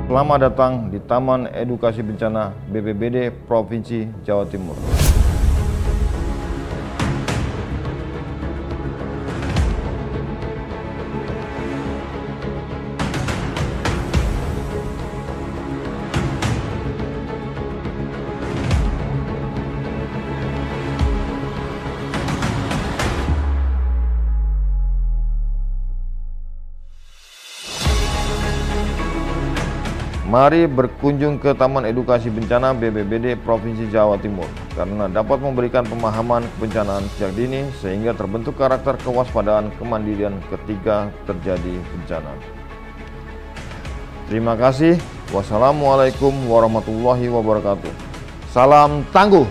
Selamat datang di Taman Edukasi Bencana BPBD Provinsi Jawa Timur. Mari berkunjung ke Taman Edukasi Bencana BPBD Provinsi Jawa Timur karena dapat memberikan pemahaman kebencanaan sejak dini sehingga terbentuk karakter kewaspadaan kemandirian ketika terjadi bencana. Terima kasih. Wassalamualaikum warahmatullahi wabarakatuh. Salam tangguh.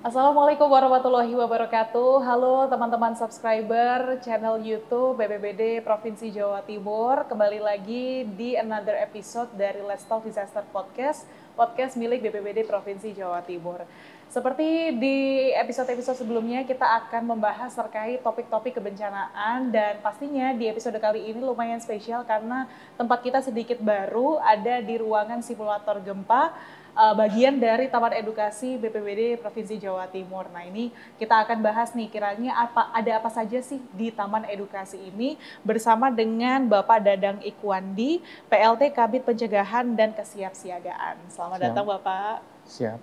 Assalamualaikum warahmatullahi wabarakatuh. Halo teman-teman subscriber channel YouTube BPBD Provinsi Jawa Timur. Kembali lagi di another episode dari Let's Talk Disaster Podcast milik BPBD Provinsi Jawa Timur. Seperti di episode-episode sebelumnya, kita akan membahas terkait topik-topik kebencanaan dan pastinya di episode kali ini lumayan spesial karena tempat kita sedikit baru, ada di ruangan simulator gempa bagian dari Taman Edukasi BPBD Provinsi Jawa Timur. Nah, ini kita akan bahas nih kiranya ada apa saja sih di Taman Edukasi ini bersama dengan Bapak Dadang Ikwandi, PLT Kabid Pencegahan dan Kesiapsiagaan. Selamat datang Bapak. Siap.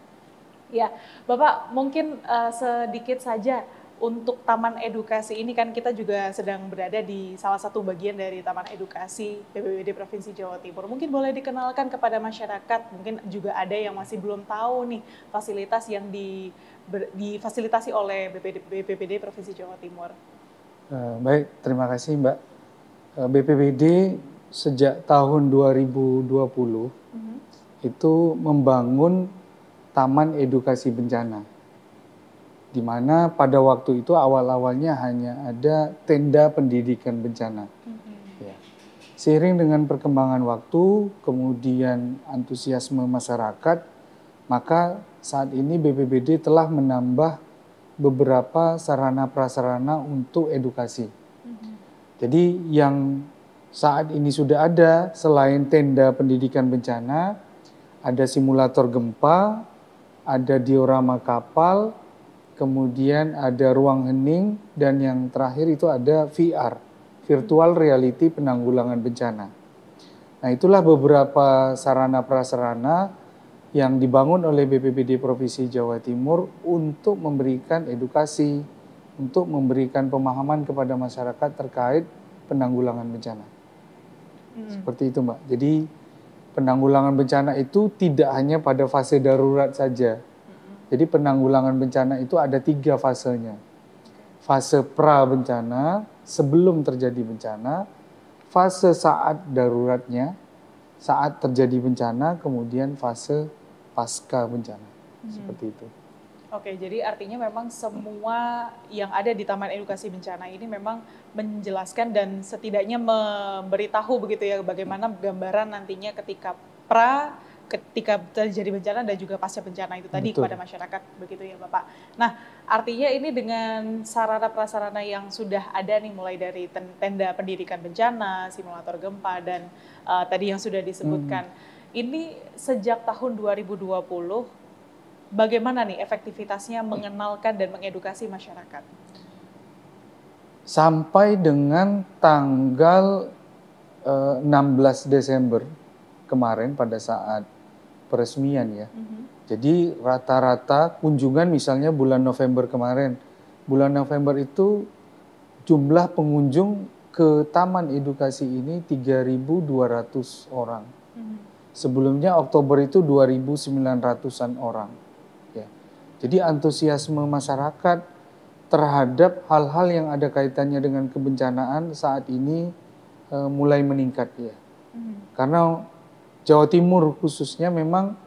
Ya, Bapak mungkin sedikit saja untuk Taman Edukasi ini kan kita juga sedang berada di salah satu bagian dari Taman Edukasi BPBD Provinsi Jawa Timur. Mungkin boleh dikenalkan kepada masyarakat, mungkin juga ada yang masih belum tahu nih fasilitas yang difasilitasi oleh BPBD Provinsi Jawa Timur. Baik, terima kasih Mbak. BPBD sejak tahun 2020 itu membangun Taman Edukasi Bencana, di mana pada waktu itu awal-awalnya hanya ada tenda pendidikan bencana. Ya. Seiring dengan perkembangan waktu, kemudian antusiasme masyarakat, maka saat ini BPBD telah menambah beberapa sarana prasarana untuk edukasi. Jadi yang saat ini sudah ada selain tenda pendidikan bencana, ada simulator gempa, ada diorama kapal, kemudian ada ruang hening, dan yang terakhir itu ada VR, Virtual Reality Penanggulangan Bencana. Nah, itulah beberapa sarana prasarana yang dibangun oleh BPBD Provinsi Jawa Timur untuk memberikan edukasi, untuk memberikan pemahaman kepada masyarakat terkait penanggulangan bencana. Seperti itu, Mbak. Jadi penanggulangan bencana itu tidak hanya pada fase darurat saja. Jadi penanggulangan bencana itu ada 3 fasenya. Fase pra bencana, sebelum terjadi bencana, fase saat daruratnya, saat terjadi bencana, kemudian fase pasca bencana. Seperti itu. Oke, jadi artinya memang semua yang ada di Taman Edukasi Bencana ini memang menjelaskan dan setidaknya memberitahu begitu ya bagaimana gambaran nantinya ketika terjadi bencana dan juga pasca bencana itu tadi. Betul. Kepada masyarakat, begitu ya Bapak. Nah, artinya ini dengan sarana prasarana yang sudah ada nih, mulai dari tenda pendidikan bencana, simulator gempa, dan tadi yang sudah disebutkan, ini sejak tahun 2020, bagaimana nih efektivitasnya mengenalkan dan mengedukasi masyarakat? Sampai dengan tanggal 16 Desember kemarin pada saat peresmian ya. Jadi rata-rata kunjungan misalnya bulan November kemarin. Bulan November itu jumlah pengunjung ke Taman Edukasi ini 3.200 orang. Sebelumnya Oktober itu 2.900-an orang. Ya. Jadi antusiasme masyarakat terhadap hal-hal yang ada kaitannya dengan kebencanaan saat ini mulai meningkat ya. Karena Jawa Timur khususnya memang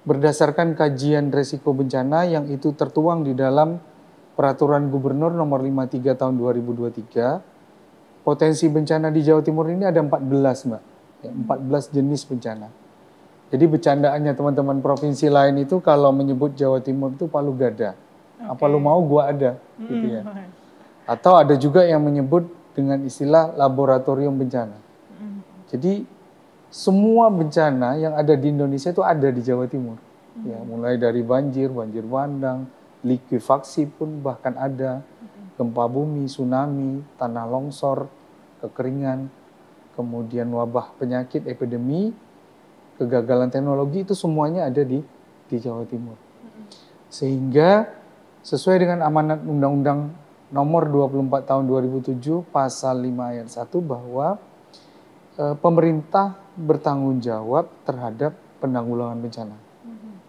berdasarkan kajian resiko bencana yang itu tertuang di dalam Peraturan Gubernur Nomor 53 Tahun 2023, potensi bencana di Jawa Timur ini ada 14, Mbak. ya, 14 jenis bencana. Jadi bercandaannya teman-teman provinsi lain itu kalau menyebut Jawa Timur itu palu gada. Apa lu mau gua ada, gitu ya. Atau ada juga yang menyebut dengan istilah laboratorium bencana. Jadi semua bencana yang ada di Indonesia itu ada di Jawa Timur. Ya, mulai dari banjir, banjir bandang, likuifaksi pun bahkan ada, gempa bumi, tsunami, tanah longsor, kekeringan, kemudian wabah penyakit, epidemi, kegagalan teknologi, itu semuanya ada di Jawa Timur. Sehingga sesuai dengan amanat Undang-Undang Nomor 24 Tahun 2007 Pasal 5 Ayat 1 bahwa pemerintah bertanggung jawab terhadap penanggulangan bencana.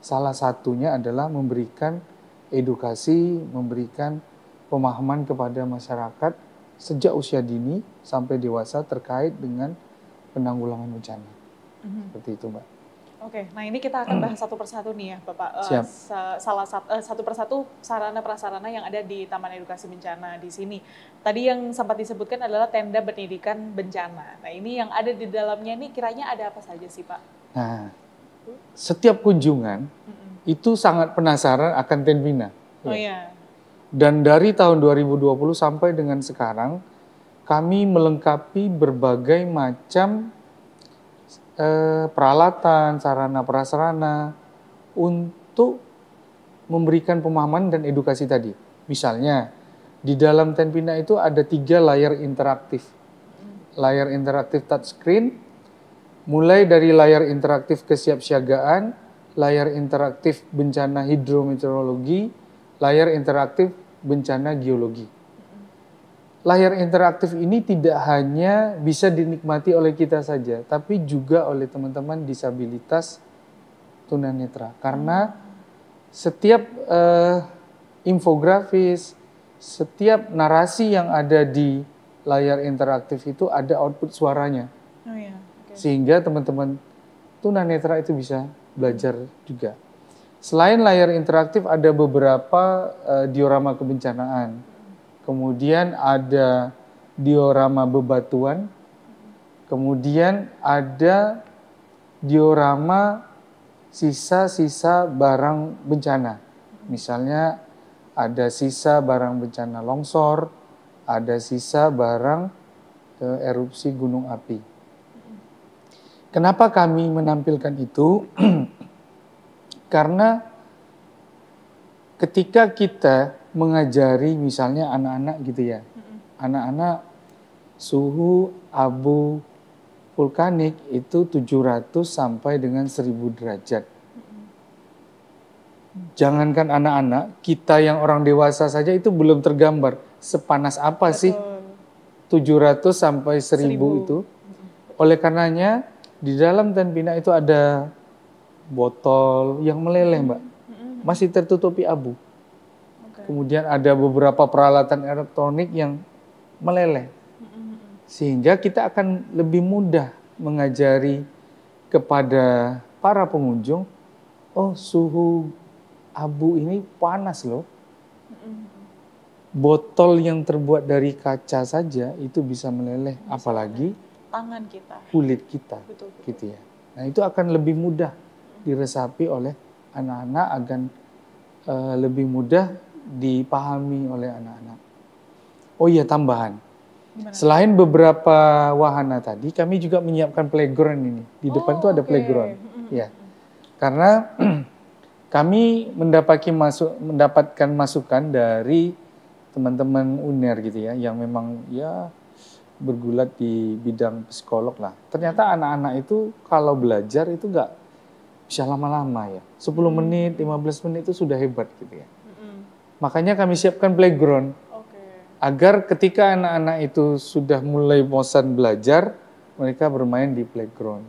Salah satunya adalah memberikan edukasi, memberikan pemahaman kepada masyarakat sejak usia dini sampai dewasa terkait dengan penanggulangan bencana. Seperti itu, Mbak. Oke, nah ini kita akan bahas satu persatu nih ya, Bapak. Siap. Satu persatu sarana-prasarana yang ada di Taman Edukasi Bencana di sini. Tadi yang sempat disebutkan adalah tenda pendidikan bencana. Nah ini yang ada di dalamnya ini kiranya ada apa saja sih, Pak? Nah, setiap kunjungan itu sangat penasaran akan Tenpina. Oh iya. Dan dari tahun 2020 sampai dengan sekarang, kami melengkapi berbagai macam peralatan, sarana prasarana untuk memberikan pemahaman dan edukasi tadi. Misalnya, di dalam Tenpina itu ada 3 layar interaktif. Layar interaktif touchscreen, mulai dari layar interaktif kesiapsiagaan, layar interaktif bencana hidrometeorologi, layar interaktif bencana geologi. Layar interaktif ini tidak hanya bisa dinikmati oleh kita saja, tapi juga oleh teman-teman disabilitas tunanetra. Karena setiap infografis, setiap narasi yang ada di layar interaktif itu ada output suaranya. Oh iya. Sehingga teman-teman tunanetra itu bisa belajar juga. Selain layar interaktif ada beberapa diorama kebencanaan. Kemudian ada diorama bebatuan, kemudian ada diorama sisa-sisa barang bencana. Misalnya ada sisa barang bencana longsor, ada sisa barang erupsi gunung api. Kenapa kami menampilkan itu? Karena ketika kita mengajari misalnya anak-anak gitu ya, anak-anak suhu abu vulkanik itu 700 sampai dengan 1000 derajat. Jangankan anak-anak, kita yang orang dewasa saja itu belum tergambar sepanas apa sih 700 sampai 1000 itu. Oleh karenanya di dalam Tenpina itu ada botol yang meleleh, Mbak, masih tertutupi abu. Kemudian ada beberapa peralatan elektronik yang meleleh. Sehingga kita akan lebih mudah mengajari kepada para pengunjung, oh suhu abu ini panas loh. Botol yang terbuat dari kaca saja itu bisa meleleh, apalagi tangan kita, kulit kita. Betul. Gitu ya. Nah itu akan lebih mudah diresapi oleh anak-anak agar lebih mudah dipahami oleh anak-anak. Oh iya, tambahan. Gimana? Selain beberapa wahana tadi, kami juga menyiapkan playground ini. Di depan itu ada playground. Ya. Karena kami mendapatkan masukan dari teman-teman UNER gitu ya, yang memang ya bergulat di bidang psikolog lah. Ternyata anak-anak itu kalau belajar itu nggak bisa lama-lama ya. 10 menit, 15 menit itu sudah hebat gitu ya. Makanya kami siapkan playground agar ketika anak-anak itu sudah mulai bosan belajar, mereka bermain di playground.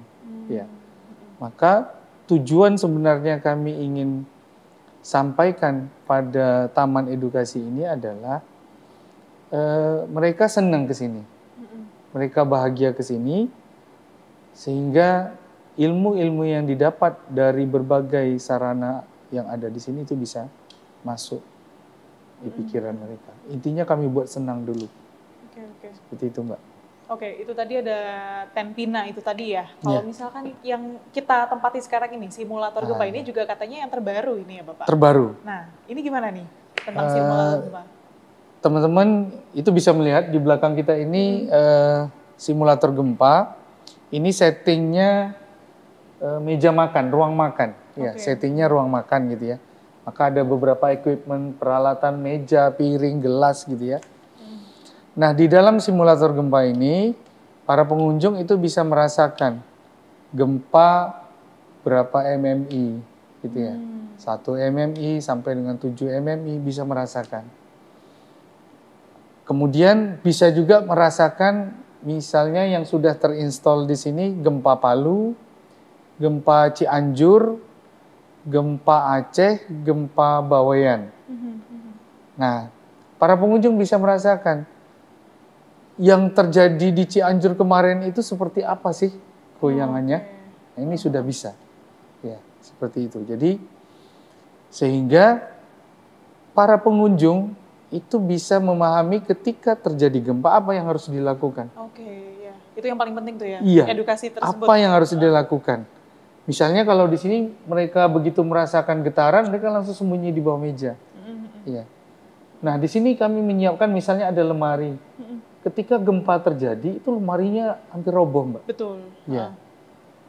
Ya, maka tujuan sebenarnya kami ingin sampaikan pada taman edukasi ini adalah mereka senang ke sini, mereka bahagia ke sini, sehingga ilmu-ilmu yang didapat dari berbagai sarana yang ada di sini itu bisa masuk di pikiran mereka. Intinya kami buat senang dulu. Seperti itu, Mbak. Oke, itu tadi ada Tempina itu tadi ya. Kalau Iya. misalkan yang kita tempati sekarang ini, simulator gempa ini juga katanya yang terbaru ini ya Bapak? Terbaru. Nah, ini gimana nih tentang simulator gempa? Teman-teman itu bisa melihat di belakang kita ini simulator gempa. Ini settingnya meja makan, ruang makan. Ya, settingnya ruang makan gitu ya. Maka ada beberapa equipment, peralatan meja, piring, gelas gitu ya. Nah, di dalam simulator gempa ini, para pengunjung itu bisa merasakan gempa berapa MMI gitu ya. 1 MMI sampai dengan 7 MMI bisa merasakan. Kemudian bisa juga merasakan misalnya yang sudah terinstall di sini gempa Palu, gempa Cianjur, gempa Aceh, gempa Bawean. Nah, para pengunjung bisa merasakan yang terjadi di Cianjur kemarin itu seperti apa sih goyangannya. Nah, ini sudah bisa. Ya, seperti itu. Jadi sehingga para pengunjung itu bisa memahami ketika terjadi gempa apa yang harus dilakukan. Oke, ya. Itu yang paling penting tuh ya. Iya. Edukasi tersebut. Apa yang harus dilakukan? Misalnya kalau di sini mereka begitu merasakan getaran, mereka langsung sembunyi di bawah meja. Iya. Nah, di sini kami menyiapkan misalnya ada lemari. Ketika gempa terjadi, itu lemarinya hampir roboh, Mbak. Betul. Ya.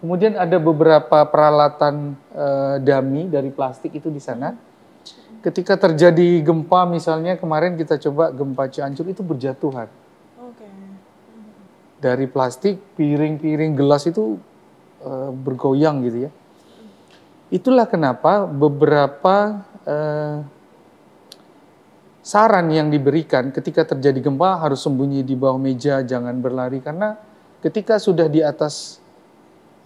Kemudian ada beberapa peralatan dummy dari plastik itu di sana. Ketika terjadi gempa, misalnya kemarin kita coba gempa Cianjur itu berjatuhan. Oke. Dari plastik, piring-piring gelas itu bergoyang gitu ya. Itulah kenapa beberapa saran yang diberikan ketika terjadi gempa harus sembunyi di bawah meja, jangan berlari. Karena ketika sudah di atas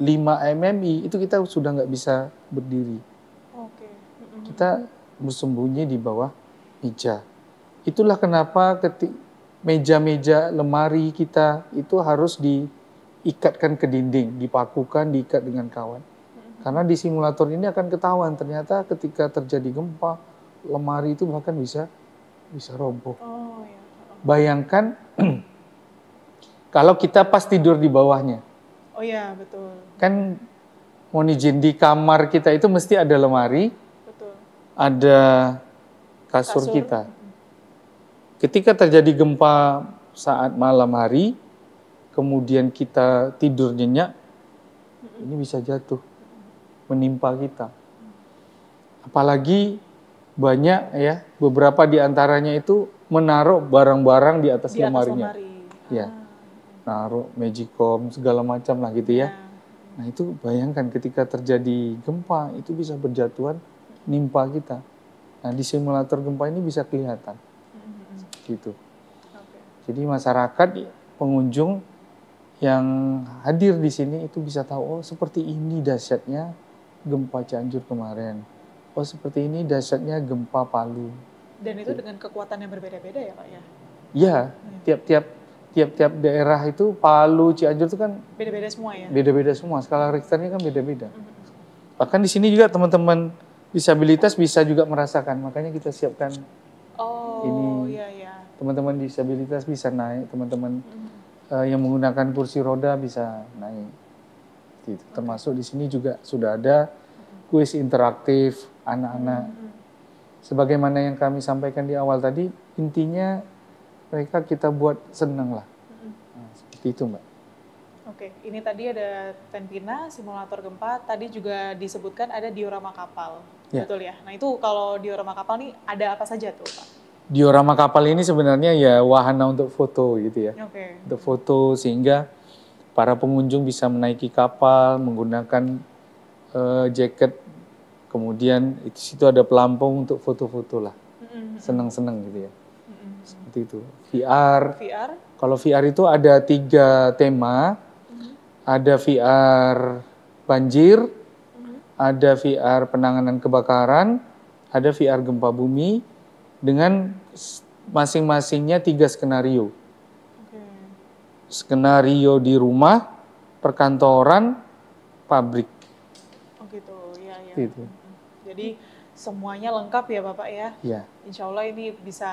5 MMI, itu kita sudah nggak bisa berdiri. Kita bersembunyi di bawah meja. Itulah kenapa meja-meja lemari kita itu harus diikatkan ke dinding, dipakukan, diikat dengan kawan. Karena di simulator ini akan ketahuan ternyata ketika terjadi gempa, lemari itu bahkan bisa roboh. Bayangkan kalau kita pas tidur di bawahnya. Oh iya, betul. Kan mohon izin di kamar kita itu mesti ada lemari, Betul. ada kasur kita. Ketika terjadi gempa saat malam hari, kemudian kita tidur nyenyak, ini bisa jatuh, menimpa kita. Apalagi banyak ya, beberapa di antaranya itu menaruh barang-barang di atas lemarinya. Ya, naruh magicom segala macam lah gitu ya. Nah itu bayangkan ketika terjadi gempa itu bisa berjatuhan, nimpa kita. Nah di simulator gempa ini bisa kelihatan, gitu. Jadi masyarakat, pengunjung yang hadir di sini itu bisa tahu, oh seperti ini dahsyatnya gempa Cianjur kemarin. Oh seperti ini dahsyatnya gempa Palu. Dan itu dengan kekuatan yang berbeda-beda ya Pak ya? Iya, tiap-tiap daerah itu Palu, Cianjur itu kan beda-beda semua ya? Beda-beda semua, skala Richternya kan beda-beda. Bahkan di sini juga teman-teman disabilitas bisa juga merasakan, makanya kita siapkan ini. Iya. Teman-teman disabilitas bisa naik, teman-teman yang menggunakan kursi roda bisa naik. Gitu. Termasuk di sini juga sudah ada kuis interaktif anak-anak. Sebagaimana yang kami sampaikan di awal tadi, intinya mereka kita buat senang lah. Nah, seperti itu Mbak. Oke, ini tadi ada Tempina, simulator gempa, tadi juga disebutkan ada diorama kapal, betul ya? Nah itu kalau diorama kapal nih ada apa saja tuh Pak? Diorama kapal ini sebenarnya ya wahana untuk foto gitu ya. Untuk foto sehingga para pengunjung bisa menaiki kapal menggunakan jaket, kemudian di situ ada pelampung untuk foto-foto lah. Senang-senang gitu ya. Seperti itu. VR. Kalau VR itu ada 3 tema. Ada VR banjir, ada VR penanganan kebakaran, ada VR gempa bumi dengan masing-masingnya 3 skenario. Skenario di rumah, perkantoran, pabrik. Oh gitu, ya. Gitu. Jadi semuanya lengkap ya Bapak ya. Ya. Insya Allah ini bisa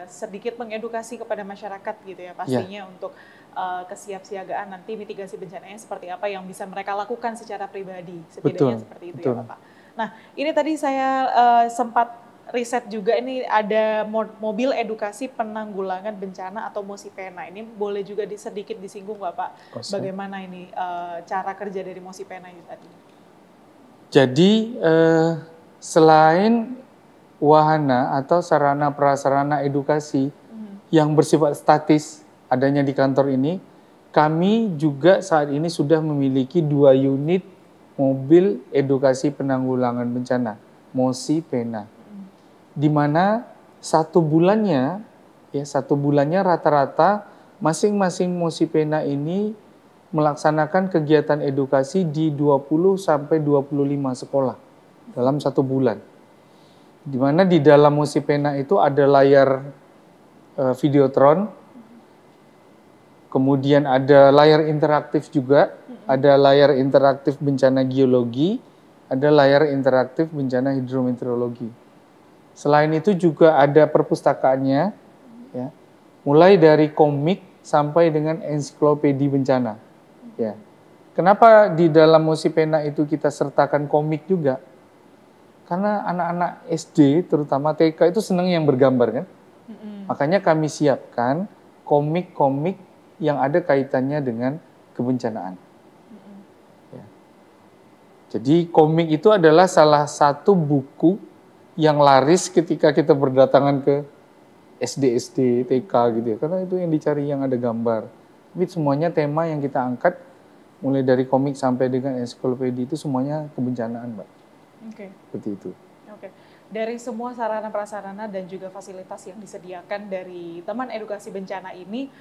sedikit mengedukasi kepada masyarakat gitu ya pastinya untuk kesiapsiagaan nanti mitigasi bencananya seperti apa yang bisa mereka lakukan secara pribadi, setidaknya seperti itu ya Bapak. Nah ini tadi saya sempat riset juga, ini ada mobil edukasi penanggulangan bencana atau Mosipena. Ini boleh juga sedikit disinggung Bapak, bagaimana ini cara kerja dari Mosipena ini tadi? Jadi selain wahana atau sarana prasarana edukasi yang bersifat statis adanya di kantor ini, kami juga saat ini sudah memiliki 2 unit mobil edukasi penanggulangan bencana, Mosipena. Di mana 1 bulannya rata-rata masing-masing Mosipena ini melaksanakan kegiatan edukasi di 20 sampai 25 sekolah dalam 1 bulan. Di mana di dalam Mosipena itu ada layar videotron, kemudian ada layar interaktif juga, ada layar interaktif bencana geologi, ada layar interaktif bencana hidrometeorologi. Selain itu juga ada perpustakaannya, ya, mulai dari komik sampai dengan ensiklopedi bencana. Ya. Kenapa di dalam Mosipena itu kita sertakan komik juga? Karena anak-anak SD, terutama TK itu senang yang bergambar kan. Makanya kami siapkan komik-komik yang ada kaitannya dengan kebencanaan. Ya. Jadi komik itu adalah salah satu buku yang laris ketika kita berdatangan ke SD, TK gitu ya. Karena itu yang dicari yang ada gambar. Tapi semuanya tema yang kita angkat, mulai dari komik sampai dengan ensiklopedi itu semuanya kebencanaan, Mbak. Oke. Seperti itu. Oke. Dari semua sarana prasarana dan juga fasilitas yang disediakan dari teman edukasi bencana ini,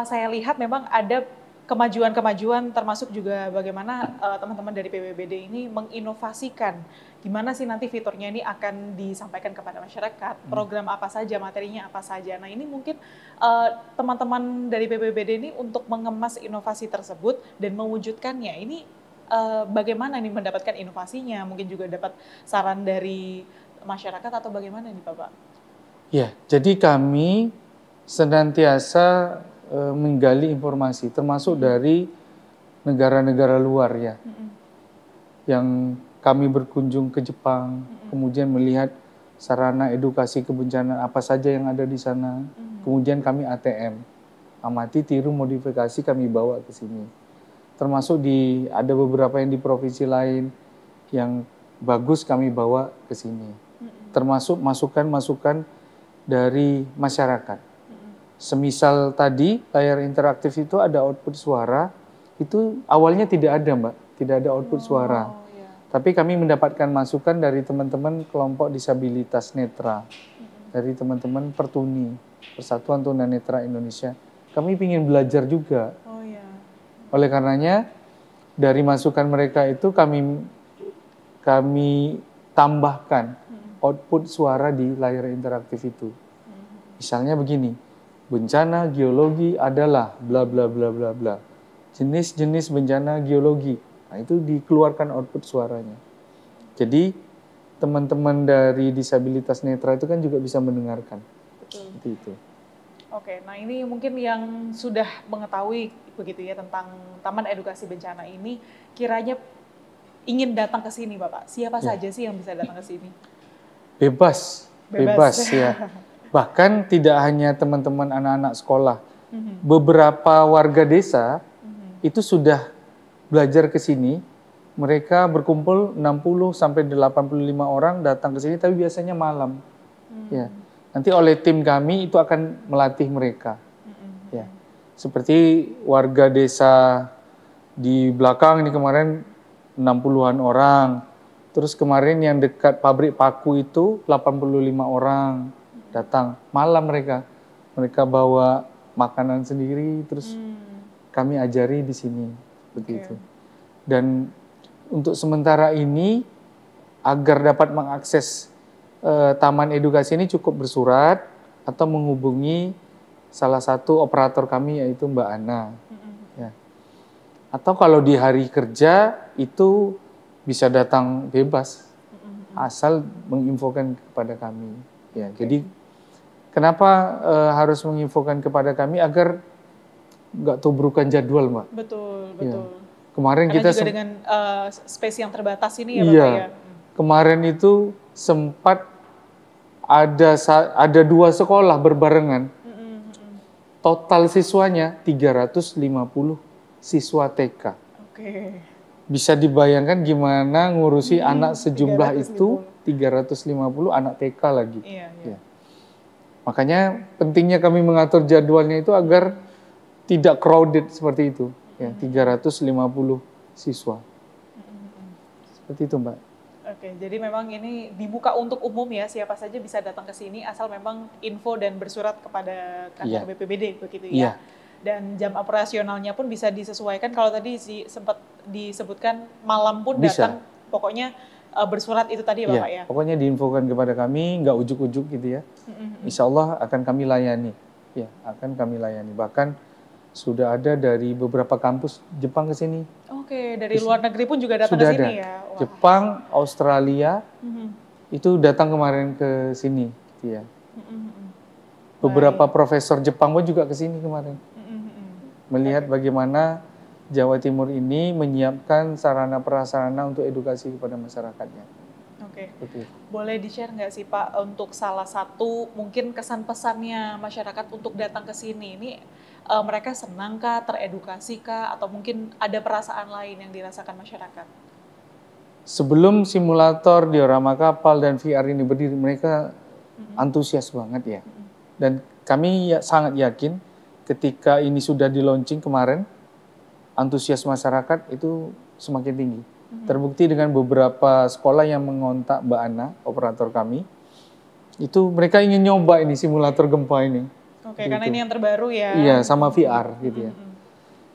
saya lihat memang ada kemajuan-kemajuan, termasuk juga bagaimana teman-teman dari PBBD ini menginovasikan gimana sih nanti fiturnya ini akan disampaikan kepada masyarakat, program apa saja, materinya apa saja. Nah ini mungkin teman-teman dari PBBD ini untuk mengemas inovasi tersebut dan mewujudkannya, ini bagaimana nih mendapatkan inovasinya, mungkin juga dapat saran dari masyarakat atau bagaimana nih Bapak? Ya, jadi kami senantiasa menggali informasi, termasuk dari negara-negara luar ya, yang kami berkunjung ke Jepang, kemudian melihat sarana edukasi kebencanaan apa saja yang ada di sana, kemudian kami ATM, amati, tiru, modifikasi kami bawa ke sini. Termasuk ada beberapa yang di provinsi lain yang bagus kami bawa ke sini, termasuk masukan-masukan dari masyarakat. Semisal tadi layar interaktif itu ada output suara, itu awalnya tidak ada Mbak, tidak ada output suara. Yeah. Tapi kami mendapatkan masukan dari teman-teman kelompok disabilitas netra, dari teman-teman Pertuni, Persatuan Tunanetra Indonesia. Kami ingin belajar juga. Oleh karenanya dari masukan mereka itu kami tambahkan output suara di layar interaktif itu. Misalnya begini. Bencana geologi adalah bla bla bla bla bla. Jenis-jenis bencana geologi. Nah, itu dikeluarkan output suaranya. Jadi teman-teman dari disabilitas netra itu kan juga bisa mendengarkan. Seperti itu. Oke, nah ini mungkin yang sudah mengetahui begitu ya tentang Taman Edukasi Bencana ini, kiranya ingin datang ke sini Bapak. Siapa saja sih yang bisa datang ke sini? Bebas ya. Bahkan tidak hanya teman-teman anak-anak sekolah, beberapa warga desa itu sudah belajar ke sini. Mereka berkumpul 60 sampai 85 orang datang ke sini, tapi biasanya malam. Ya, nanti oleh tim kami itu akan melatih mereka. Ya, seperti warga desa di belakang ini kemarin 60-an orang. Terus kemarin yang dekat pabrik paku itu 85 orang. Datang malam mereka bawa makanan sendiri, terus kami ajari di sini begitu. Dan untuk sementara ini agar dapat mengakses taman edukasi ini cukup bersurat atau menghubungi salah satu operator kami yaitu Mbak Ana. Ya. Atau kalau di hari kerja itu bisa datang bebas. asal menginfokan kepada kami. Ya, jadi kenapa harus menginfokan kepada kami agar nggak tubrukan jadwal, Mbak? Betul, Ya. betul. Kemarin Karena kita juga dengan space yang terbatas ini ya, iya, Bapak ya. kemarin itu sempat ada 2 sekolah berbarengan. Total siswanya 350 siswa TK. Oke. Bisa dibayangkan gimana ngurusi anak sejumlah itu 350 anak TK lagi. Iya, Ya. Makanya pentingnya kami mengatur jadwalnya itu agar tidak crowded seperti itu. Ya, 350 siswa. Seperti itu, Mbak. Oke, jadi memang ini dibuka untuk umum ya, siapa saja bisa datang ke sini asal memang info dan bersurat kepada kantor BPBD begitu ya. Iya. Dan jam operasionalnya pun bisa disesuaikan, kalau tadi sempat disebutkan malam pun Bisa. datang, pokoknya bersurat itu tadi ya Bapak ya. Pokoknya diinfokan kepada kami, nggak ujuk-ujuk gitu ya. Insya Allah akan kami layani. Ya, akan kami layani. Bahkan sudah ada dari beberapa kampus Jepang ke sini. Oke, dari luar negeri pun juga datang ke Sudah sini ada. ya. Wah. Jepang, Australia, itu datang kemarin ke sini. Gitu ya. Beberapa profesor Jepang pun juga ke sini kemarin. Melihat bagaimana Jawa Timur ini menyiapkan sarana prasarana untuk edukasi kepada masyarakatnya. Oke. Betul. Boleh di-share nggak sih Pak untuk salah satu mungkin kesan pesannya masyarakat untuk datang ke sini? Ini mereka senang kah, teredukasi kah, atau mungkin ada perasaan lain yang dirasakan masyarakat? Sebelum simulator, diorama kapal, dan VR ini berdiri, mereka antusias banget ya. Dan kami sangat yakin ketika ini sudah di-launching kemarin, antusias masyarakat itu semakin tinggi. Terbukti dengan beberapa sekolah yang mengontak Mbak Ana, operator kami, itu mereka ingin nyoba ini simulator gempa ini. Oke, karena ini yang terbaru ya. Iya, sama VR gitu ya.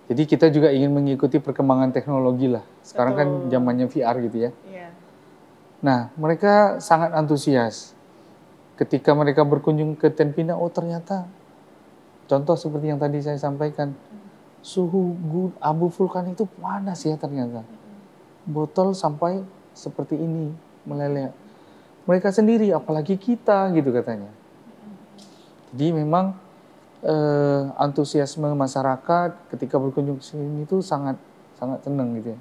Jadi kita juga ingin mengikuti perkembangan teknologi lah. Sekarang kan zamannya VR gitu ya. Iya. Nah, mereka sangat antusias. Ketika mereka berkunjung ke Tenpina, oh ternyata, contoh seperti yang tadi saya sampaikan, suhu abu vulkan itu panas ya ternyata. Botol sampai seperti ini, meleleh. Mereka sendiri, apalagi kita gitu katanya. Jadi memang antusiasme masyarakat ketika berkunjung ke sini itu sangat senang gitu ya.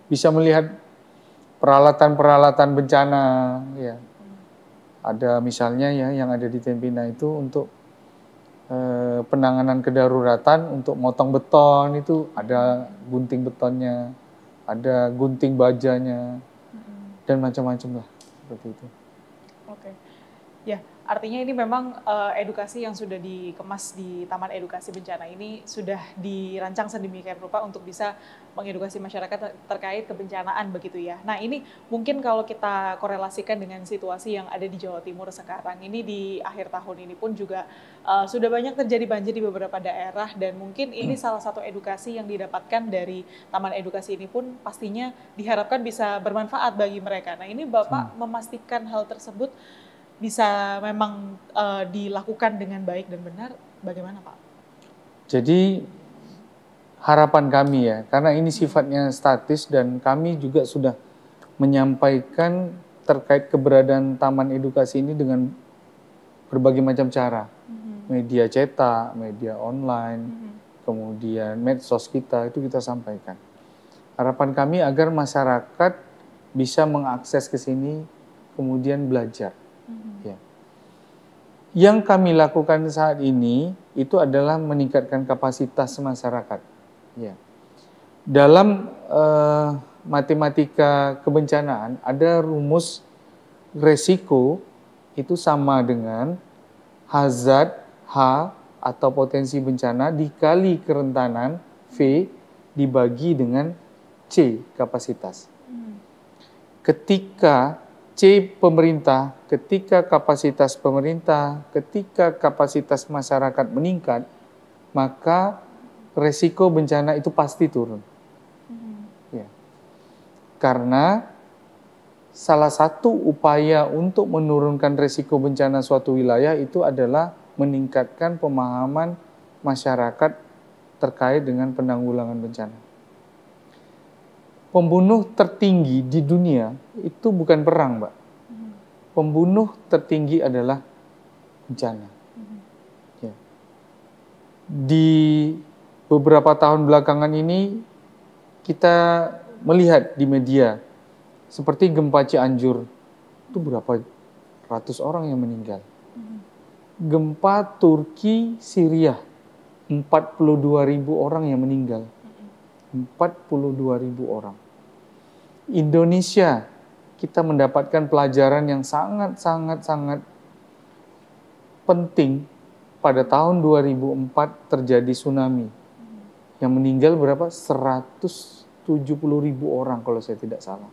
Bisa melihat peralatan-peralatan bencana ya. Ada misalnya ya yang ada di Tenpina itu untuk penanganan kedaruratan, untuk motong beton itu ada gunting betonnya, ada gunting bajanya, dan macam-macam lah seperti itu. Oke. Ya, artinya ini memang edukasi yang sudah dikemas di Taman Edukasi Bencana ini sudah dirancang sedemikian rupa untuk bisa mengedukasi masyarakat terkait kebencanaan begitu ya. Nah ini mungkin kalau kita korelasikan dengan situasi yang ada di Jawa Timur sekarang, ini di akhir tahun ini pun juga sudah banyak terjadi banjir di beberapa daerah, dan mungkin ini salah satu edukasi yang didapatkan dari Taman Edukasi ini pun pastinya diharapkan bisa bermanfaat bagi mereka. Nah ini Bapak memastikan hal tersebut bisa memang dilakukan dengan baik dan benar, bagaimana Pak? Jadi harapan kami ya, karena ini sifatnya statis dan kami juga sudah menyampaikan terkait keberadaan Taman Edukasi ini dengan berbagai macam cara. Media cetak, media online, kemudian medsos kita, itu kita sampaikan. Harapan kami agar masyarakat bisa mengakses ke sini, kemudian belajar. Ya. Yang kami lakukan saat ini itu adalah meningkatkan kapasitas masyarakat. Ya. Dalam matematika kebencanaan ada rumus resiko itu sama dengan hazard H atau potensi bencana dikali kerentanan V dibagi dengan C kapasitas. Ketika C pemerintah, ketika kapasitas pemerintah, ketika kapasitas masyarakat meningkat, maka resiko bencana itu pasti turun. Ya. Karena salah satu upaya untuk menurunkan resiko bencana suatu wilayah itu adalah meningkatkan pemahaman masyarakat terkait dengan penanggulangan bencana. Pembunuh tertinggi di dunia itu bukan perang, Mbak. pembunuh tertinggi adalah bencana. Ya. Di beberapa tahun belakangan ini kita melihat di media seperti gempa Cianjur, itu berapa ratus orang yang meninggal. Gempa Turki, Syria, 42.000 orang yang meninggal. 42.000 orang. Indonesia, kita mendapatkan pelajaran yang sangat penting. Pada tahun 2004 terjadi tsunami. Yang meninggal berapa? 170.000 orang kalau saya tidak salah.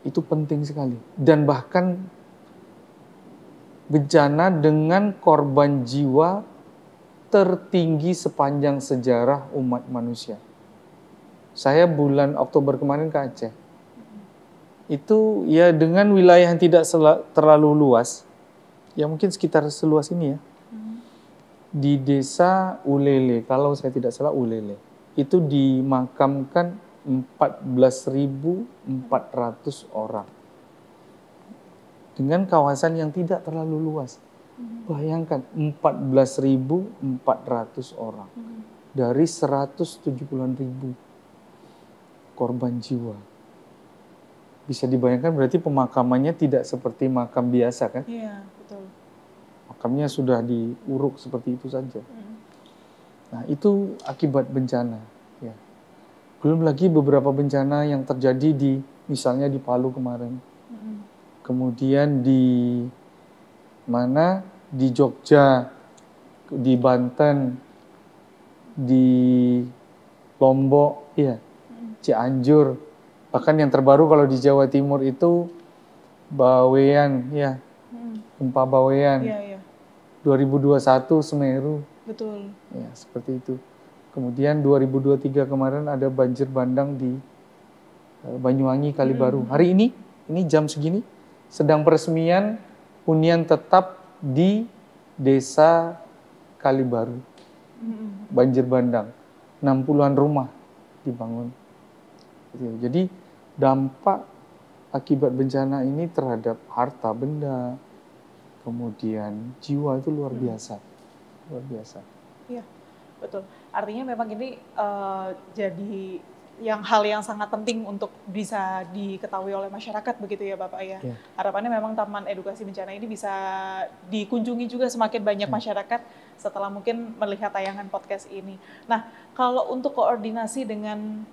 Itu penting sekali. Dan bahkan bencana dengan korban jiwa tertinggi sepanjang sejarah umat manusia. Saya bulan Oktober kemarin ke Aceh. Itu ya dengan wilayah yang tidak terlalu luas, ya mungkin sekitar seluas ini ya. Di desa Ulele, kalau saya tidak salah Ulele, itu dimakamkan 14.400 orang. Dengan kawasan yang tidak terlalu luas. Bayangkan 14.400 orang dari 170.000 korban jiwa. Bisa dibayangkan berarti pemakamannya tidak seperti makam biasa kan? Iya, betul. Makamnya sudah diuruk seperti itu saja. Nah, itu akibat bencana. Ya. Belum lagi beberapa bencana yang terjadi di, misalnya di Palu kemarin. Kemudian di mana? Di Jogja, di Banten, di Lombok, ya, Cianjur. Bahkan yang terbaru kalau di Jawa Timur itu Bawean, ya, gempa Bawean. Iya, iya. 2021 Semeru. Betul. Ya, seperti itu. Kemudian 2023 kemarin ada banjir bandang di Banyuwangi, Kalibaru. Hari ini jam segini, sedang peresmian hunian tetap di desa Kalibaru. Banjir bandang. 60-an rumah dibangun. Jadi dampak akibat bencana ini terhadap harta benda, kemudian jiwa itu luar biasa. Luar biasa. Iya, betul. Artinya memang ini jadi hal yang sangat penting untuk bisa diketahui oleh masyarakat begitu ya Bapak ya. Ya. Harapannya memang Taman Edukasi Bencana ini bisa dikunjungi juga semakin banyak masyarakat setelah mungkin melihat tayangan podcast ini. Nah, kalau untuk koordinasi dengan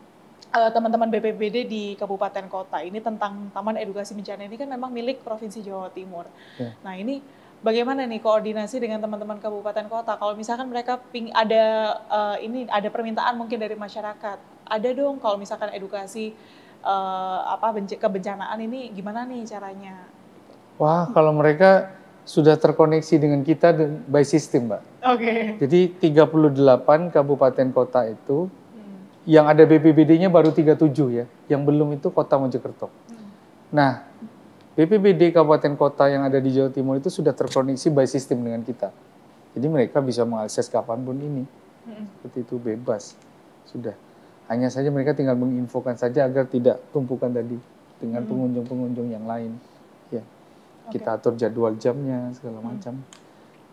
teman-teman BPBD di kabupaten kota ini tentang Taman Edukasi Bencana ini kan memang milik Provinsi Jawa Timur. Ya. Nah, ini bagaimana nih koordinasi dengan teman-teman kabupaten kota? Kalau misalkan mereka ada permintaan mungkin dari masyarakat, ada dong kalau misalkan edukasi kebencanaan ini gimana nih caranya? Wah, kalau mereka sudah terkoneksi dengan kita by system, Mbak. Oke. Jadi 38 kabupaten kota itu yang ada BPBD-nya baru 37 ya, yang belum itu Kota Mojokerto. Nah, BPBD kabupaten kota yang ada di Jawa Timur itu sudah terkoneksi by system dengan kita. Jadi mereka bisa mengakses kapanpun ini. Seperti itu, bebas. Sudah. Hanya saja mereka tinggal menginfokan saja agar tidak tumpukan tadi dengan pengunjung-pengunjung yang lain. Ya. Kita atur jadwal jamnya, segala macam.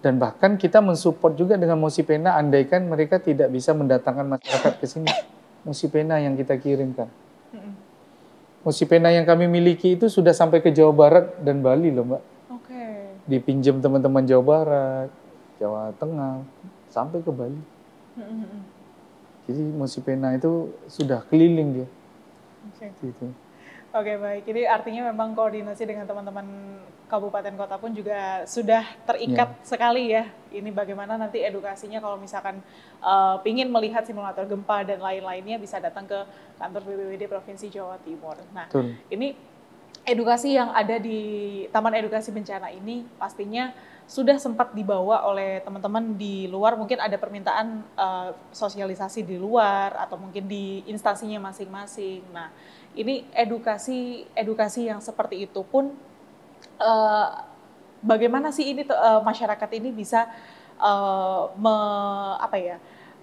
Dan bahkan kita mensupport juga dengan Musipena, andaikan mereka tidak bisa mendatangkan masyarakat ke sini. Musipena yang kita kirimkan. Musipena yang kami miliki itu sudah sampai ke Jawa Barat dan Bali loh, Mbak. Oke. Dipinjam teman-teman Jawa Barat, Jawa Tengah, sampai ke Bali. Jadi Musipena itu sudah keliling dia. Oke. Gitu. Oke, baik. Jadi artinya memang koordinasi dengan teman-teman kabupaten kota pun juga sudah terikat sekali ya. Ini bagaimana nanti edukasinya kalau misalkan ingin melihat simulator gempa dan lain-lainnya bisa datang ke kantor BPBD Provinsi Jawa Timur. Nah, Betul. ini edukasi yang ada di Taman Edukasi Bencana ini pastinya sudah sempat dibawa oleh teman-teman di luar, mungkin ada permintaan sosialisasi di luar atau mungkin di instansinya masing-masing. Nah, ini edukasi yang seperti itu pun bagaimana sih ini masyarakat ini bisa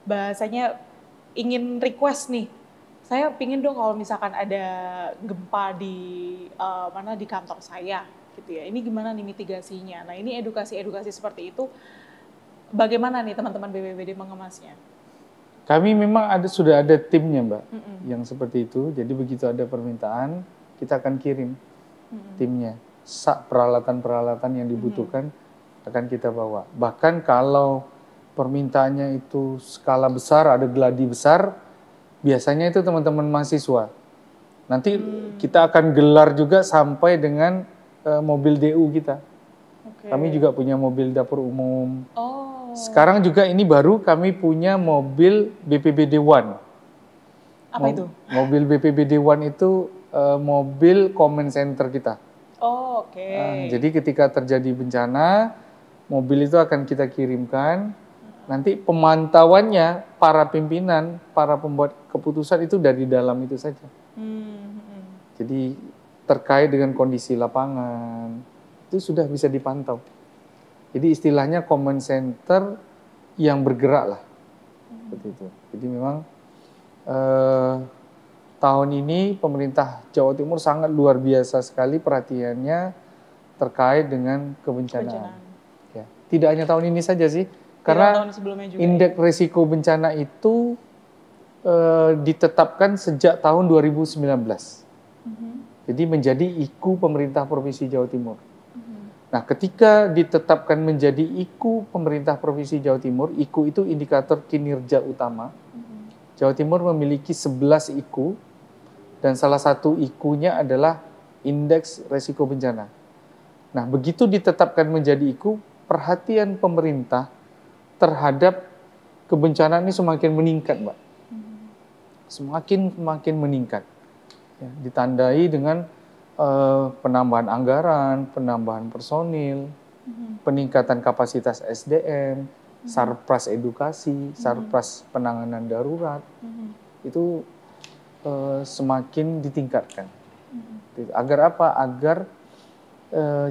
bahasanya ingin request nih saya pingin dong kalau misalkan ada gempa di di kantor saya gitu ya. Ini gimana nih mitigasinya? Nah, ini edukasi-edukasi seperti itu bagaimana nih teman-teman BPBD mengemasnya? Kami memang sudah ada timnya, Mbak, yang seperti itu. Jadi begitu ada permintaan, kita akan kirim timnya. Peralatan-peralatan yang dibutuhkan akan kita bawa. Bahkan kalau permintaannya itu skala besar, ada geladi besar, biasanya itu teman-teman mahasiswa. Nanti kita akan gelar juga sampai dengan mobil DU kita. Kami juga punya mobil dapur umum. Sekarang juga ini baru kami punya mobil BPBD One. Apa itu? Mobil BPBD One itu mobil command center kita. Jadi ketika terjadi bencana, mobil itu akan kita kirimkan. Nanti pemantauannya para pimpinan, para pembuat keputusan itu dari dalam itu saja. Jadi terkait dengan kondisi lapangan, itu sudah bisa dipantau. Jadi istilahnya command center yang bergerak lah. Seperti itu. Jadi memang tahun ini pemerintah Jawa Timur sangat luar biasa sekali perhatiannya terkait dengan kebencanaan. Ya. Tidak hanya tahun ini saja sih, karena indeks risiko bencana itu ditetapkan sejak tahun 2019. Jadi menjadi IKU pemerintah Provinsi Jawa Timur. Nah, ketika ditetapkan menjadi IKU pemerintah Provinsi Jawa Timur, IKU itu indikator kinerja utama. Jawa Timur memiliki 11 IKU dan salah satu IKU-nya adalah indeks risiko bencana. Nah, begitu ditetapkan menjadi IKU, perhatian pemerintah terhadap kebencanaan ini semakin meningkat, Mbak. Semakin meningkat. Ya, ditandai dengan penambahan anggaran, penambahan personil, peningkatan kapasitas SDM, sarpras edukasi, sarpras penanganan darurat, itu semakin ditingkatkan. Agar apa? Agar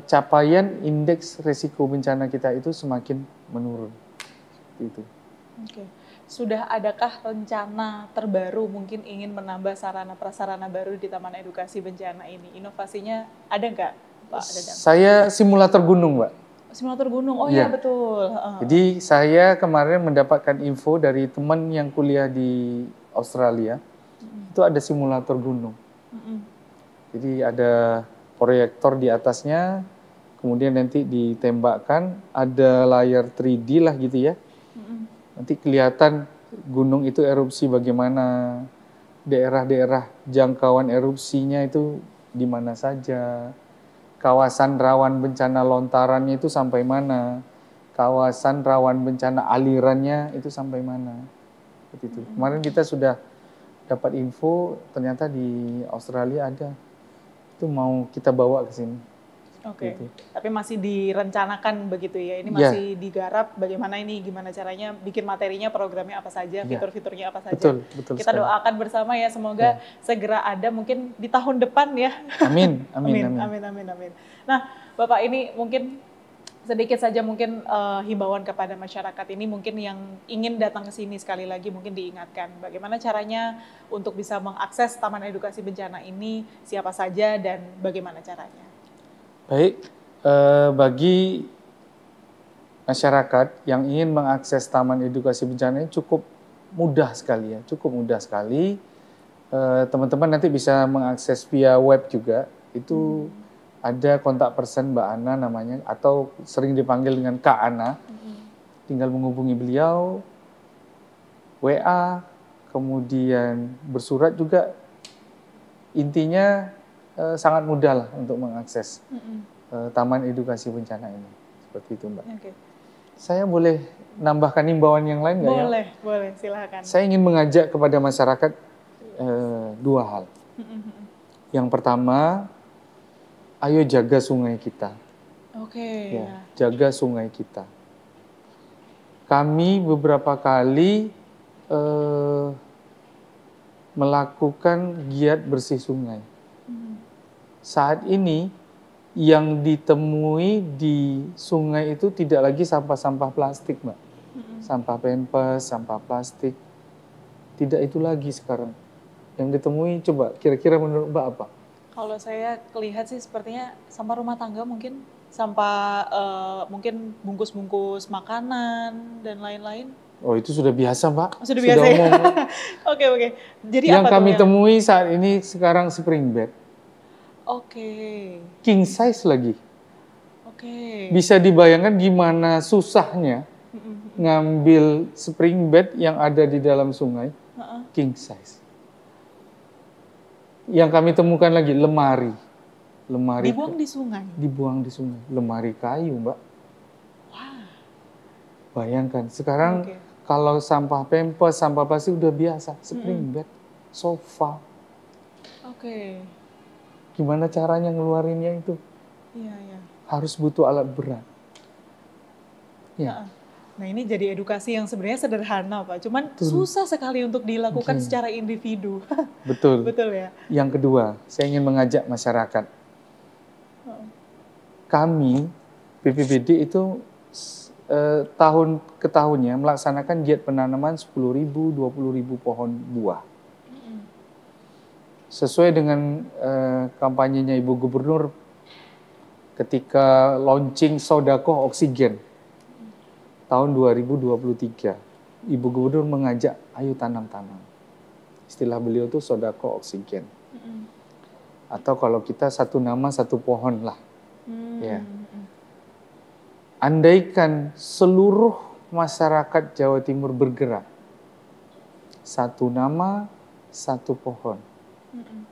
capaian indeks risiko bencana kita itu semakin menurun. Itu. Sudah adakah rencana terbaru mungkin ingin menambah sarana prasarana baru di Taman Edukasi Bencana ini? Inovasinya ada nggak, Pak Dadang? Saya simulator gunung, Mbak. Simulator gunung, iya betul. Jadi saya kemarin mendapatkan info dari teman yang kuliah di Australia, itu ada simulator gunung. Jadi ada proyektor di atasnya, kemudian nanti ditembakkan, ada layar 3D lah gitu ya. Nanti kelihatan gunung itu erupsi bagaimana, daerah-daerah jangkauan erupsinya itu di mana saja, kawasan rawan bencana lontarannya itu sampai mana, kawasan rawan bencana alirannya itu sampai mana. Seperti itu. Kemarin kita sudah dapat info ternyata di Australia ada, itu mau kita bawa ke sini. Gitu. Tapi masih direncanakan begitu ya, ini masih digarap bagaimana ini, gimana caranya bikin materinya, programnya apa saja, fitur-fiturnya apa saja. Betul kita sekali. doakan bersama ya, semoga segera ada mungkin di tahun depan ya. Amin. Nah, Bapak ini mungkin sedikit saja mungkin himbauan kepada masyarakat ini mungkin yang ingin datang ke sini sekali lagi mungkin diingatkan bagaimana caranya untuk bisa mengakses Taman Edukasi Bencana ini, siapa saja dan bagaimana caranya. Baik, bagi masyarakat yang ingin mengakses Taman Edukasi Bencana ini cukup mudah sekali ya, teman-teman nanti bisa mengakses via web juga, itu ada kontak person Mbak Ana namanya, atau sering dipanggil dengan Kak Ana, tinggal menghubungi beliau, WA, kemudian bersurat juga, intinya sangat mudah lah untuk mengakses Taman Edukasi Bencana ini. Seperti itu, Mbak. Saya boleh nambahkan himbauan yang lain nggak ya? Boleh, silakan. Saya ingin mengajak kepada masyarakat dua hal. Yang pertama, ayo jaga sungai kita. Jaga sungai kita. Kami beberapa kali melakukan giat bersih sungai. Saat ini yang ditemui di sungai itu tidak lagi sampah-sampah plastik, Mbak. Sampah pempes, sampah plastik. Tidak itu lagi sekarang. yang ditemui, coba kira-kira menurut Mbak apa? Kalau saya lihat sih sepertinya sampah rumah tangga mungkin, sampah mungkin bungkus-bungkus makanan dan lain-lain. Oh, itu sudah biasa, Mbak. Sudah biasa ya? Umum. Oke, oke. Jadi Yang apa tuh kami yang? temui saat ini sekarang spring bed. Oke, King size lagi. oke. Bisa dibayangkan gimana susahnya Mm-mm. ngambil spring bed yang ada di dalam sungai, Heeh. king size. Yang kami temukan lagi lemari. Dibuang di sungai. Dibuang di sungai. Lemari kayu, Mbak. Wah, Bayangkan, sekarang oke. kalau sampah pampers, sampah plastik udah biasa. Spring bed, sofa. Oke. Gimana caranya ngeluarinnya itu? Iya, iya. Harus butuh alat berat. Ya, Heeh. Nah, ini jadi edukasi yang sebenarnya sederhana, Pak. Cuman susah sekali untuk dilakukan Oke. secara individu. betul. Betul ya? Yang kedua, saya ingin mengajak masyarakat. Heeh. Kami, BPBD itu tahun ke tahunnya melaksanakan giat penanaman 10.000, 20.000 pohon buah. Sesuai dengan kampanyenya Ibu Gubernur ketika launching Sodako Oksigen tahun 2023. Ibu Gubernur mengajak, ayo tanam-tanam. Istilah beliau tuh Sodako Oksigen. Atau kalau kita satu nama satu pohon lah. Ya. Andaikan seluruh masyarakat Jawa Timur bergerak, satu nama, satu pohon.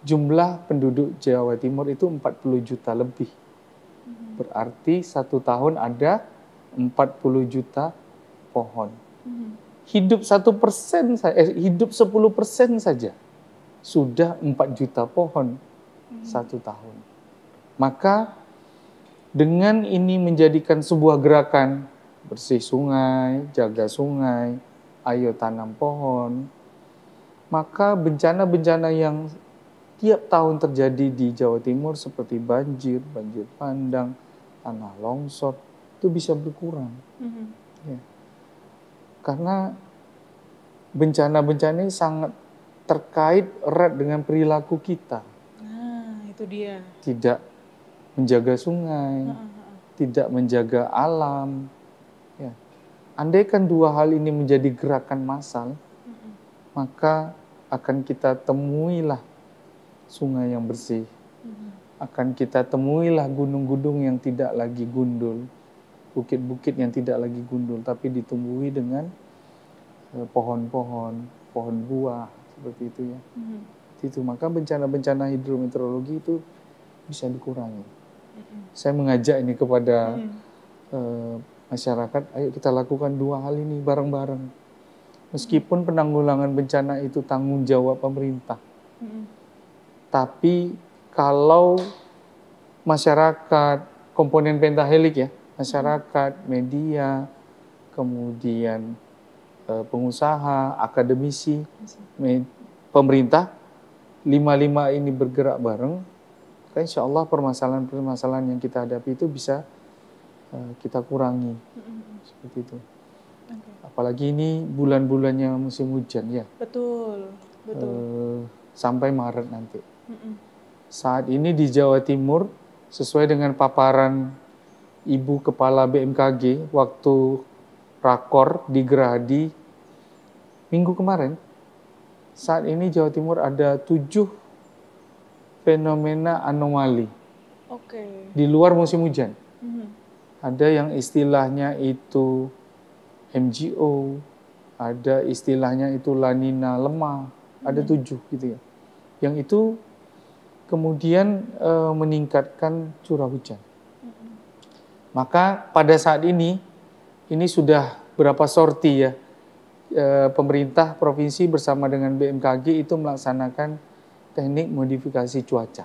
Jumlah penduduk Jawa Timur itu 40 juta lebih. Berarti satu tahun ada 40 juta pohon. Hidup 1%, hidup 10% saja sudah 4 juta pohon satu tahun. Maka dengan ini menjadikan sebuah gerakan bersih sungai, jaga sungai, ayo tanam pohon, maka bencana-bencana yang tiap tahun terjadi di Jawa Timur seperti banjir, banjir bandang, tanah longsor, itu bisa berkurang. Ya. Karena bencana-bencana ini sangat terkait erat dengan perilaku kita. Nah, itu dia. Tidak menjaga sungai, tidak menjaga alam. Ya. Andaikan dua hal ini menjadi gerakan massal, maka akan kita temuilah sungai yang bersih. Akan kita temuilah gunung-gunung yang tidak lagi gundul, bukit-bukit yang tidak lagi gundul, tapi ditumbuhi dengan pohon-pohon, pohon buah, seperti itu ya. Itu maka bencana-bencana hidrometeorologi itu bisa dikurangi. Saya mengajak ini kepada masyarakat, ayo kita lakukan dua hal ini bareng-bareng. Meskipun penanggulangan bencana itu tanggung jawab pemerintah, tapi kalau masyarakat, komponen pentahelik ya, masyarakat, media, kemudian pengusaha, akademisi, pemerintah, lima-lima ini bergerak bareng, insya Allah permasalahan-permasalahan yang kita hadapi itu bisa kita kurangi. Seperti itu. Apalagi ini bulan-bulannya musim hujan ya. Betul, betul. Sampai Maret nanti. Saat ini di Jawa Timur, sesuai dengan paparan Ibu Kepala BMKG waktu rakor di Gerahadi minggu kemarin, saat ini Jawa Timur ada 7 fenomena anomali di luar musim hujan. Ada yang istilahnya itu MGO, ada istilahnya itu La Nina lemah, ada 7 gitu ya. Yang itu kemudian meningkatkan curah hujan. Maka pada saat ini sudah berapa sorti ya, pemerintah provinsi bersama dengan BMKG itu melaksanakan teknik modifikasi cuaca.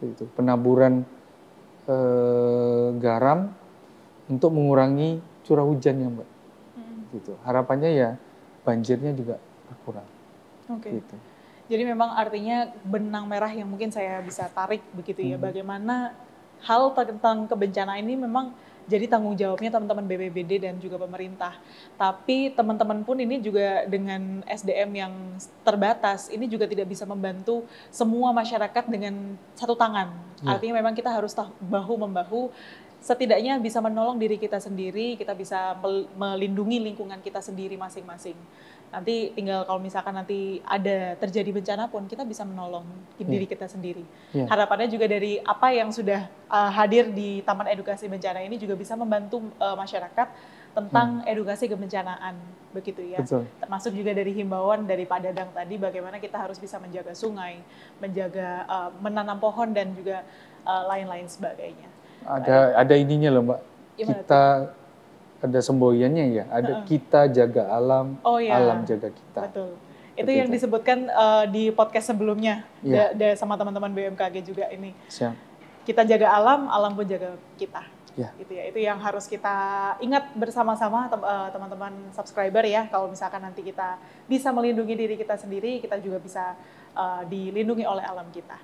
Itu penaburan garam untuk mengurangi curah hujannya, Mbak. Gitu. Harapannya ya banjirnya juga berkurang. Gitu. Jadi memang artinya benang merah yang mungkin saya bisa tarik begitu ya, bagaimana hal tentang kebencanaan ini memang jadi tanggung jawabnya teman-teman BPBD dan juga pemerintah. Tapi teman-teman pun ini juga dengan SDM yang terbatas, ini juga tidak bisa membantu semua masyarakat dengan satu tangan. Artinya memang kita harus bahu-membahu, setidaknya bisa menolong diri kita sendiri, kita bisa melindungi lingkungan kita sendiri masing-masing. Nanti tinggal kalau misalkan nanti ada terjadi bencana pun kita bisa menolong diri kita sendiri. Harapannya juga dari apa yang sudah hadir di Taman Edukasi Bencana ini juga bisa membantu masyarakat tentang edukasi kebencanaan, begitu ya. Betul. Termasuk juga dari himbauan dari Pak Dadang tadi bagaimana kita harus bisa menjaga sungai, menjaga menanam pohon dan juga lain-lain sebagainya. Ada ininya loh Mbak. Gimana kita ada semboyannya ya, ada kita jaga alam, alam jaga kita. Betul. Itu yang disebutkan di podcast sebelumnya sama teman-teman BMKG juga ini. Siap. Kita jaga alam, alam pun jaga kita. Gitu ya. Itu yang harus kita ingat bersama-sama teman-teman subscriber ya. Kalau misalkan nanti kita bisa melindungi diri kita sendiri, kita juga bisa dilindungi oleh alam kita.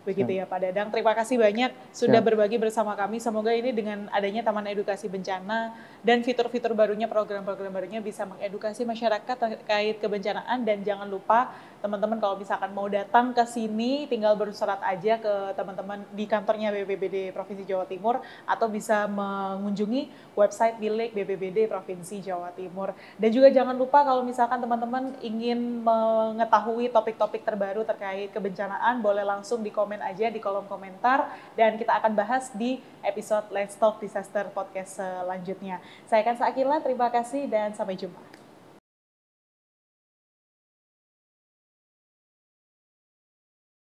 Begitu ya Pak Dadang. Terima kasih banyak sudah berbagi bersama kami. Semoga ini dengan adanya Taman Edukasi Bencana dan fitur-fitur barunya, program-program barunya bisa mengedukasi masyarakat terkait kebencanaan. Dan jangan lupa teman-teman kalau misalkan mau datang ke sini tinggal bersurat aja ke teman-teman di kantornya BPBD Provinsi Jawa Timur atau bisa mengunjungi website milik BPBD Provinsi Jawa Timur. Dan juga jangan lupa kalau misalkan teman-teman ingin mengetahui topik-topik terbaru terkait kebencanaan, boleh langsung di komen aja di kolom komentar dan kita akan bahas di episode Let's Talk Disaster Podcast selanjutnya. Saya Kansa Akila, terima kasih dan sampai jumpa.